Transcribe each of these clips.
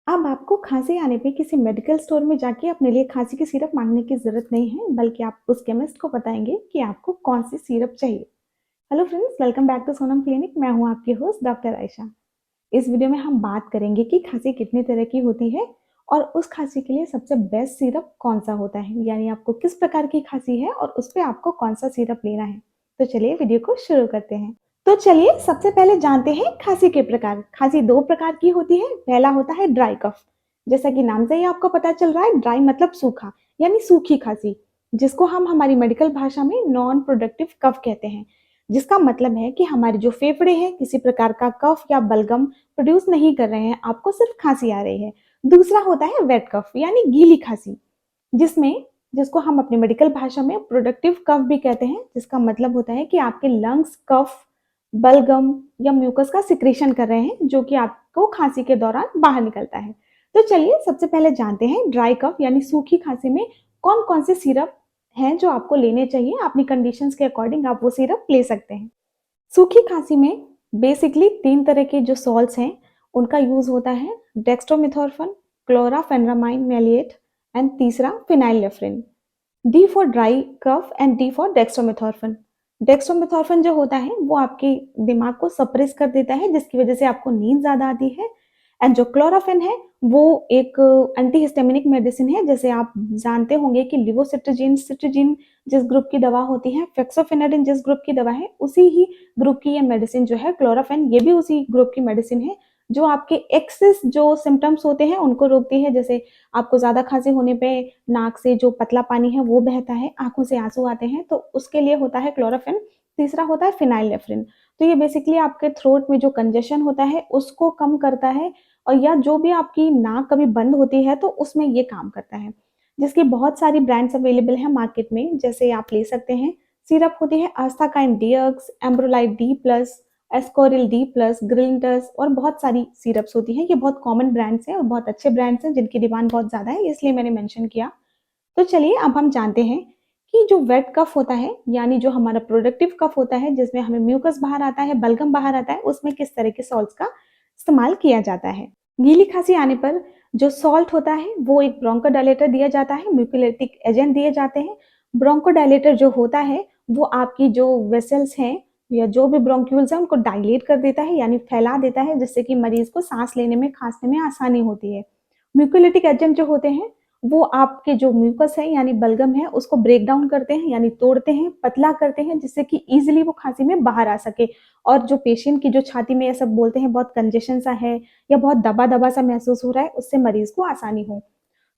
अब आपको खांसी आने पे किसी मेडिकल स्टोर में जाके अपने लिए खांसी की सिरप मांगने की ज़रूरत नहीं है, बल्कि आप उस केमिस्ट को बताएँगे कि आपको कौन-सी सिरप चाहिए। Hello friends, welcome back to Sonam clinic. मैं हूँ आपकी होस्ट डॉक्टर आयशा। इस वीडियो में हम बात करेंगे कि खांसी कितनी तरह की होती है और उस खांसी के लिए सबसे बेस्ट सिरप कौन-सा होता है, यानी आपको किस प्रकार की खांसी है और उस पे आपको कौन-सा सिरप लेना है। तो चलिए वीडियो को शुरू करते हैं। तो चलिए सबसे पहले जानते हैं खांसी के प्रकार। खांसी 2 प्रकार की होती है। पहला होता है ड्राई कफ। जैसा कि नाम से ही आपको पता चल रहा है, ड्राई मतलब सूखा, यानी सूखी खांसी, जिसको हम हमारी मेडिकल भाषा में नॉन प्रोडक्टिव कफ कहते हैं। जिसका मतलब है कि हमारे जो फेफड़े हैं किसी प्रकार का कफ या बलगम प्रोड्यूस नहीं कर रहे हैं, आपको सिर्फ खांसी आ रही है। दूसरा होता है वेट कफ, यानी गीली खांसी, जिसमें जिसको हम अपनी मेडिकल भाषा में प्रोडक्टिव कफ भी कहते हैं, जिसका मतलब होता है कि आपके लंग्स कफ, बलगम या म्यूकस का सिक्रीशन कर रहे हैं, जो कि आपको खांसी के दौरान बाहर निकलता है। तो चलिए सबसे पहले जानते हैं ड्राई कफ यानी सूखी खांसी में कौन कौन से सिरप हैं जो आपको लेने चाहिए। अपनी कंडीशंस के अकॉर्डिंग आप वो सिरप ले सकते हैं। सूखी खांसी में बेसिकली 3 तरह के जो सॉल्ट्स हैं, उनका यूज़ होता है। डेक्स्ट्रोमेथोर्फन, क्लोराफेनरामाइन मैलिएट एंड तीसरा phenylephrine. D for dry cough and D for dextromethorphan. Dextromethorphan जो होता है वो आपके दिमाग को सप्रेस कर देता है, जिसकी वजह से आपको नींद ज़्यादा आती है। एंड जो क्लोराफेन है वो एक एंटीहिस्टामिनिक मेडिसिन है। जैसे आप जानते होंगे कि लिवोसिट्रिजिन सिट्रिजिन जिस ग्रुप की दवा होती है, फेक्सोफेनाडिन जिस ग्रुप की दवा है, उसी ही ग्रुप की ये मेडिसिन जो है क्लोराफेन, ये भी उसी ग्रुप की मेडिसिन है, जो आपके एक्सेस जो सिम्टम्स होते हैं उनको रोकती है। जैसे आपको ज़्यादा खांसी होने पे नाक से जो पतला पानी है वो बहता है, आँखों से आँसू आते हैं, तो उसके लिए होता है क्लोराफेन। तीसरा होता है फिनाइलनेफ्रिन। तो ये बेसिकली आपके थ्रोट में जो कंजेशन होता है उसको कम करता है, और या जो भी आपकी नाक कभी बंद होती है तो उसमें ये काम करता है। जिसकी बहुत सारी ब्रांड्स अवेलेबल हैं मार्केट में, जैसे आप ले सकते हैं। सिरप होती है Asthakind DX, Ambrolite D plus, Ascoril D plus, Grilinctus और बहुत सारी सिरप्स होती हैं। ये बहुत कॉमन ब्रांड्स हैं और बहुत अच्छे ब्रांड्स हैं जिनकी डिमांड बहुत ज़्यादा है, इसलिए मैंने मेंशन किया। तो चलिए अब हम जानते हैं कि जो वेट कफ होता है, यानी जो हमारा प्रोडक्टिव कफ होता है, जिसमें हमें म्यूकस बाहर आता है, बलगम बाहर आता है, उसमें किस तरह के सॉल्ट्स का इस्तेमाल किया जाता है। गीली खांसी आने पर जो सॉल्ट होता है वो एक ब्रोंकोडायलेटर दिया जाता है, म्यूकोलाइटिक एजेंट दिए जाते हैं। ब्रोंकोडायलेटर जो होता है वो आपकी जो वेसल्स हैं या जो भी ब्रोंक्यूल्स हैं उनको डायलेट कर देता है, यानी फैला देता है, जिससे कि मरीज को सांस लेने में, खांसने में आसानी होती है। म्यूकोलाइटिक एजेंट जो होते हैं वो आपके जो म्यूकस है यानी बलगम है उसको ब्रेक डाउन करते हैं, यानी तोड़ते हैं, पतला करते हैं, जिससे कि ईजिली वो खांसी में बाहर आ सके। और जो पेशेंट की जो छाती में ऐसा बोलते हैं बहुत कंजेशन सा है या बहुत दबा-दबा सा महसूस हो रहा है, उससे मरीज को आसानी हो।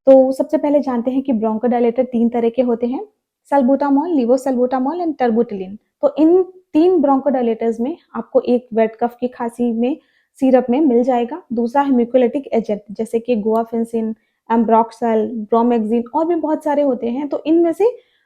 तो सबसे पहले जानते हैं कि ब्रोंकोडायलेटर 3 तरह के होते हैं, सल्बुटामॉल, लीवोसल्बुटामॉल एंड टर्बुटलिन। तो इन 3 ब्रोंकोडायलेटर्स में आपको एक वेट कफ की खांसी में सिरप में मिल जाएगा। दूसरा है म्यूकोलाइटिक एजेंट, जैसे कि गुआफेंसिन, एम्ब्रोक्सल, ब्रोमेक्सिन और भी बहुत सारे होते हैं। तो इनमें से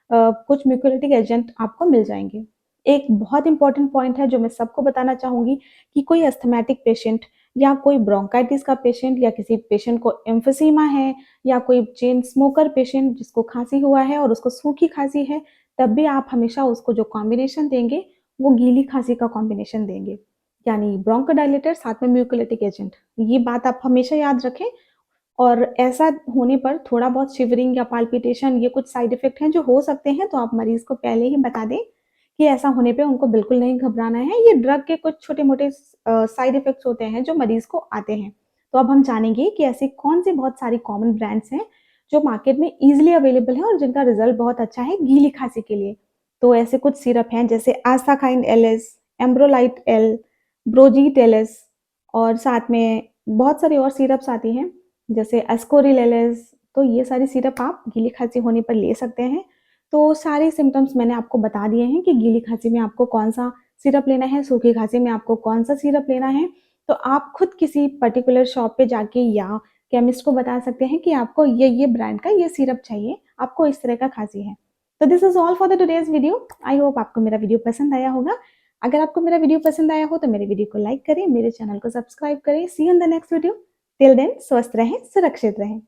कुछ म्यूकोलाइटिक एजेंट आपको मिल जाएँगे। एक बहुत इंपॉर्टेंट पॉइंट है जो मैं सबको बताना चाहूँगी कि कोई अस्थमैटिक पेशेंट या कोई ब्रोंकाइटिस का पेशेंट या किसी पेशेंट को एम्फीसीमा है या कोई चेन स्मोकर पेशेंट जिसको खांसी हुआ है और उसको सूखी खांसी है, तब भी आप हमेशा उसको जो कॉम्बिनेशन देंगे वो गीली खांसी का कॉम्बिनेशन देंगे, यानी ब्रोंकोडायलेटर साथ में म्यूकोलाइटिक एजेंट। ये बात आप हमेशा याद रखें। और ऐसा होने पर थोड़ा बहुत शिवरिंग या पाल्पिटेशन, ये कुछ साइड इफ़ेक्ट हैं जो हो सकते हैं, तो आप मरीज़ को पहले ही बता दें कि ऐसा होने पे उनको बिल्कुल नहीं घबराना है। ये ड्रग के कुछ छोटे-मोटे साइड इफ़ेक्ट्स होते हैं जो मरीज़ को आते हैं। तो अब हम जानेंगे कि ऐसी कौन-सी बहुत सारी कॉमन ब्रांड्स हैं जो मार्केट में ईज़िली अवेलेबल हैं और जिनका रिज़ल्ट बहुत अच्छा है गीली खाँसी के लिए। तो ऐसे कुछ सिरप हैं जैसे आस्थाकाइन एलएस, एम्ब्रोलाइट एल, ब्रोजीट एलएस और साथ में बहुत सारी और सिरप्स आती हैं जैसे एस्कोरिल एलएस। तो ये सारी सिरप आप गीली खाँसी होने पर ले सकते हैं। तो सारे सिम्पटम्स मैंने आपको बता दिए हैं कि गीली खाँसी में आपको कौन-सा सिरप लेना है, सूखी खाँसी में आपको कौन-सा सिरप लेना है। तो आप खुद किसी पर्टिकुलर शॉप पे जाके या केमिस्ट को बता सकते हैं कि आपको ये ब्रांड का ये सिरप चाहिए, आपको इस तरह का खाँसी है। तो this is all for the today's video. I hope आपको मेरा वीडियो पसंद आया होगा। अगर आपको मेरा वीडियो पसंद आया हो तो मेरे वीडियो को लाइक करें, मेरे चैनल को सब्सक्राइब करें। See you in the next video. Till then स्वस्थ रहें, सुरक्षित रहें।